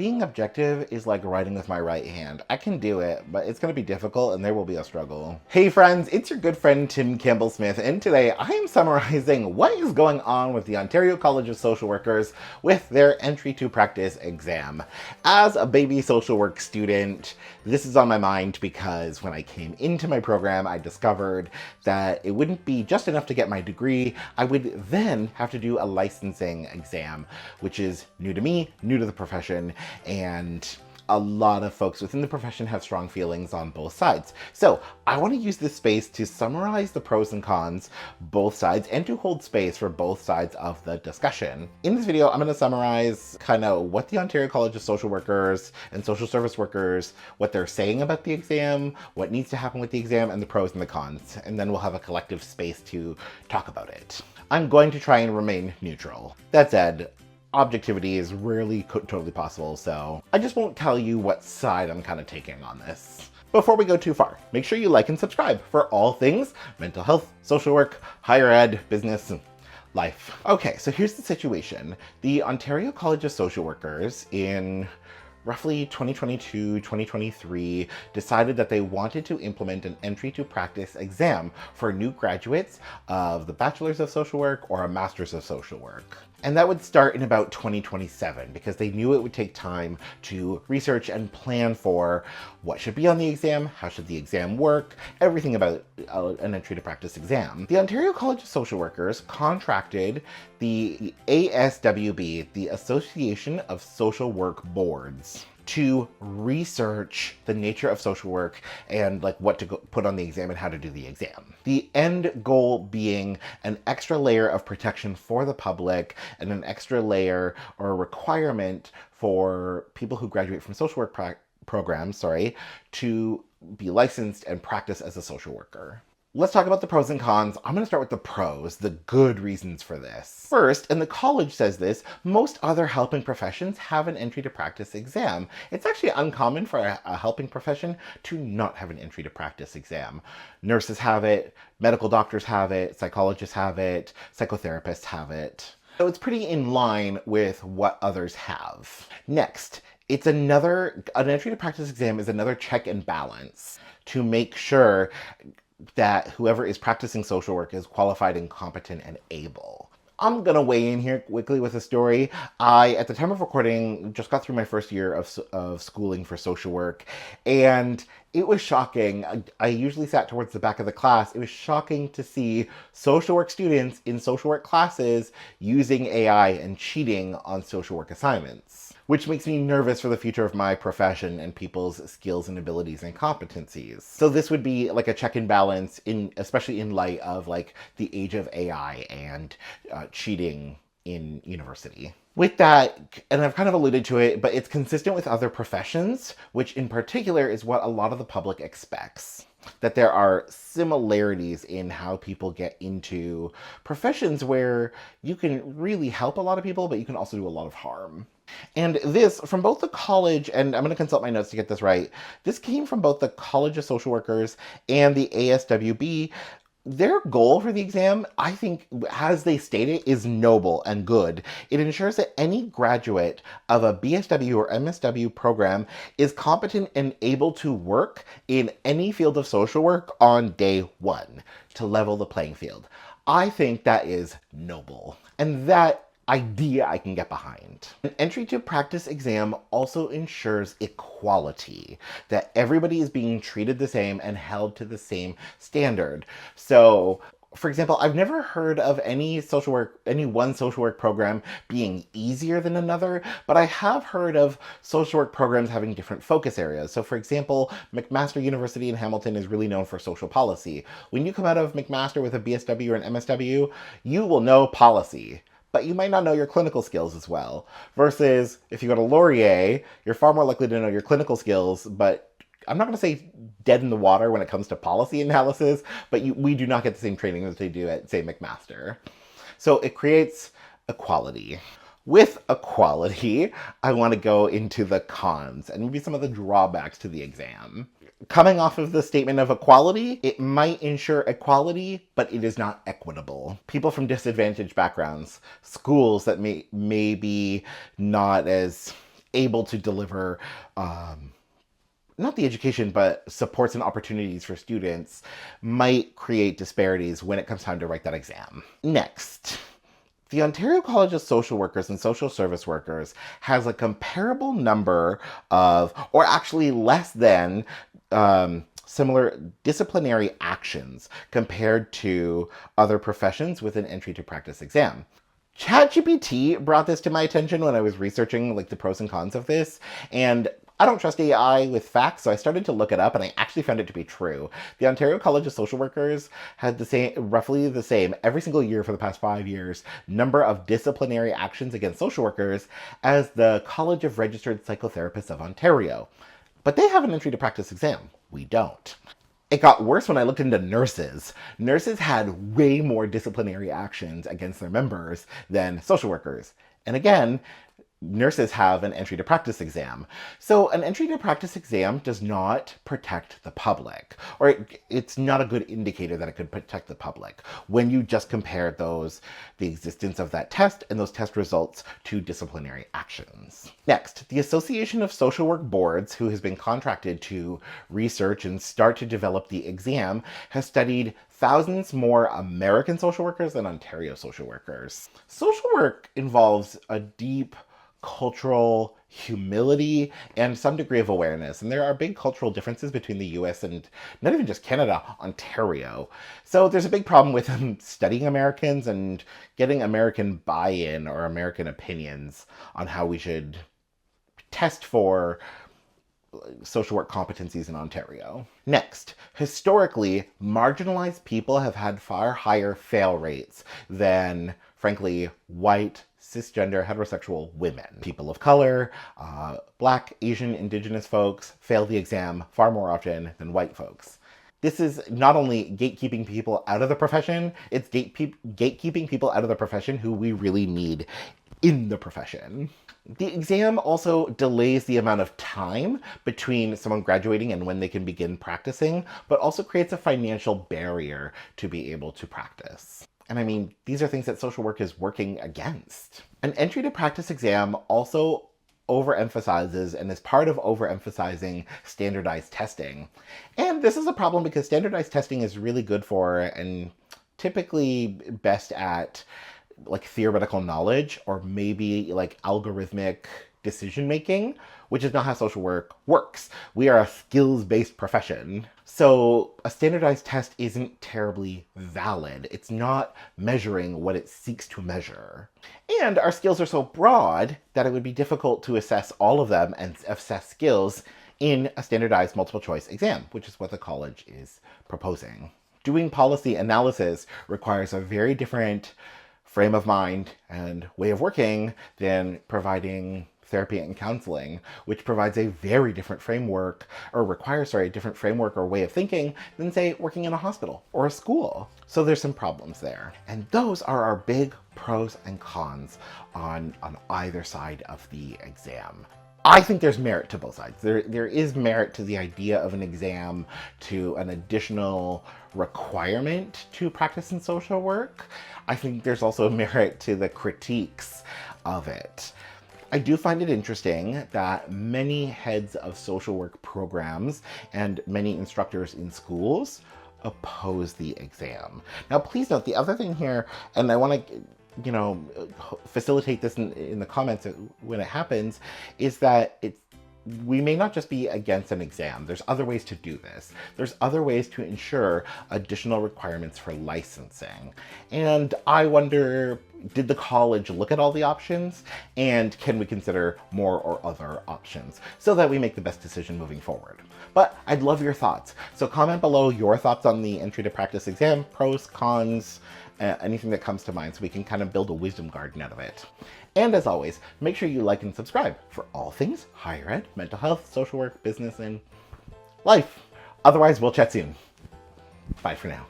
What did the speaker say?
Being objective is like writing with my right hand. I can do it, but it's going to be difficult and there will be a struggle. Hey friends, it's your good friend Tim Campbell Smith, and today I am summarizing what is going on with the Ontario College of Social Workers with their entry to practice exam. As a baby social work student, this is on my mind because when I came into my program, I discovered that it wouldn't be just enough to get my degree. I would then have to do a licensing exam, which is new to me, new to the profession, and a lot of folks within the profession have strong feelings on both sides. So I want to use this space to summarize the pros and cons, both sides, and to hold space for both sides of the discussion. In this video, I'm going to summarize kind of what the Ontario College of Social Workers and Social Service Workers, what they're saying about the exam, what needs to happen with the exam, and the pros and the cons. And then we'll have a collective space to talk about it. I'm going to try and remain neutral. That said, objectivity is rarely totally possible, so I just won't tell you what side I'm kind of taking on this. Before we go too far, make sure you like and subscribe for all things mental health, social work, higher ed, business, and life. Okay, so here's the situation. The Ontario College of Social Workers in roughly 2022, 2023, decided that they wanted to implement an entry to practice exam for new graduates of the Bachelor's of Social Work or a Master's of Social Work. And that would start in about 2027 because they knew it would take time to research and plan for what should be on the exam, how should the exam work, everything about an entry to practice exam. The Ontario College of Social Workers contracted the ASWB, the Association of Social Work Boards, to research the nature of social work and like what to put on the exam and how to do the exam. The end goal being an extra layer of protection for the public and an extra layer or requirement for people who graduate from social work programs, to be licensed and practice as a social worker. Let's talk about the pros and cons. I'm going to start with the pros, the good reasons for this. First, and the college says this, most other helping professions have an entry to practice exam. It's actually uncommon for a helping profession to not have an entry to practice exam. Nurses have it, medical doctors have it, psychologists have it, psychotherapists have it. So it's pretty in line with what others have. Next, an entry to practice exam is another check and balance to make sure that whoever is practicing social work is qualified and competent and able. I'm gonna weigh in here quickly with a story. I, at the time of recording, just got through my first year of schooling for social work, and it was shocking. I usually sat towards the back of the class. It was shocking to see social work students in social work classes using AI and cheating on social work assignments, which makes me nervous for the future of my profession and people's skills and abilities and competencies. So this would be like a check and balance, especially in light of like the age of AI and cheating in university. With that, and I've kind of alluded to it, but it's consistent with other professions, which in particular is what a lot of the public expects. That there are similarities in how people get into professions where you can really help a lot of people, but you can also do a lot of harm. And this, from both the college, and I'm going to consult my notes to get this right, this came from both the College of Social Workers and the ASWB. Their goal for the exam, I think, as they state it, is noble and good. It ensures that any graduate of a BSW or MSW program is competent and able to work in any field of social work on day one to level the playing field. I think that is noble, and that idea I can get behind. An entry to practice exam also ensures equality, that everybody is being treated the same and held to the same standard. So, for example, I've never heard of any one social work program being easier than another, but I have heard of social work programs having different focus areas. So for example, McMaster University in Hamilton is really known for social policy. When you come out of McMaster with a BSW or an MSW, you will know policy, but you might not know your clinical skills as well. Versus if you go to Laurier, you're far more likely to know your clinical skills, but I'm not going to say dead in the water when it comes to policy analysis, but we do not get the same training that they do at, say, McMaster. So it creates equality. With equality, I want to go into the cons and maybe some of the drawbacks to the exam. Coming off of the statement of equality, it might ensure equality, but it is not equitable. People from disadvantaged backgrounds, schools that may be not as able to deliver not the education, but supports and opportunities for students might create disparities when it comes time to write that exam. Next, the Ontario College of Social Workers and Social Service Workers has a comparable number of, or actually less than, similar disciplinary actions compared to other professions with an entry to practice exam. ChatGPT brought this to my attention when I was researching like the pros and cons of this, and I don't trust AI with facts, so I started to look it up and I actually found it to be true. The Ontario College of Social Workers had roughly the same, every single year for the past 5 years, number of disciplinary actions against social workers as the College of Registered Psychotherapists of Ontario. But they have an entry to practice exam. We don't. It got worse when I looked into nurses. Nurses had way more disciplinary actions against their members than social workers. And again, nurses have an entry to practice exam. So an entry to practice exam does not protect the public, or it's not a good indicator that it could protect the public when you just compare the existence of that test and those test results to disciplinary actions. Next, the Association of Social Work Boards, who has been contracted to research and start to develop the exam, has studied thousands more American social workers than Ontario social workers. Social work involves a deep cultural humility and some degree of awareness. And there are big cultural differences between the US and not even just Canada, Ontario. So there's a big problem with studying Americans and getting American buy-in or American opinions on how we should test for social work competencies in Ontario. Next, historically, marginalized people have had far higher fail rates than, frankly, white, cisgender, heterosexual women. People of color, Black, Asian, Indigenous folks fail the exam far more often than white folks. This is not only gatekeeping people out of the profession, it's gatekeeping people out of the profession who we really need in the profession. The exam also delays the amount of time between someone graduating and when they can begin practicing, but also creates a financial barrier to be able to practice. And I mean, these are things that social work is working against. An entry to practice exam also overemphasizes and is part of overemphasizing standardized testing. And this is a problem because standardized testing is really good for and typically best at like theoretical knowledge or maybe like algorithmic decision making, which is not how social work works. We are a skills-based profession. So a standardized test isn't terribly valid. It's not measuring what it seeks to measure. And our skills are so broad that it would be difficult to assess all of them and assess skills in a standardized multiple choice exam, which is what the college is proposing. Doing policy analysis requires a very different frame of mind and way of working than providing therapy and counseling, which provides a very different framework, or requires, a different framework or way of thinking than, say, working in a hospital or a school. So there's some problems there. And those are our big pros and cons on either side of the exam. I think there's merit to both sides. There is merit to the idea of an exam, to an additional requirement to practice in social work. I think there's also merit to the critiques of it. I do find it interesting that many heads of social work programs and many instructors in schools oppose the exam. Now, please note the other thing here, and I want to, facilitate this in the comments when it happens, is that we may not just be against an exam. There's other ways to do this. There's other ways to ensure additional requirements for licensing. And I wonder, did the college look at all the options? And can we consider more or other options so that we make the best decision moving forward? But I'd love your thoughts. So comment below your thoughts on the entry to practice exam, pros, cons, anything that comes to mind so we can kind of build a wisdom garden out of it. And as always, make sure you like and subscribe for all things higher ed, mental health, social work, business, and life. Otherwise, we'll chat soon. Bye for now.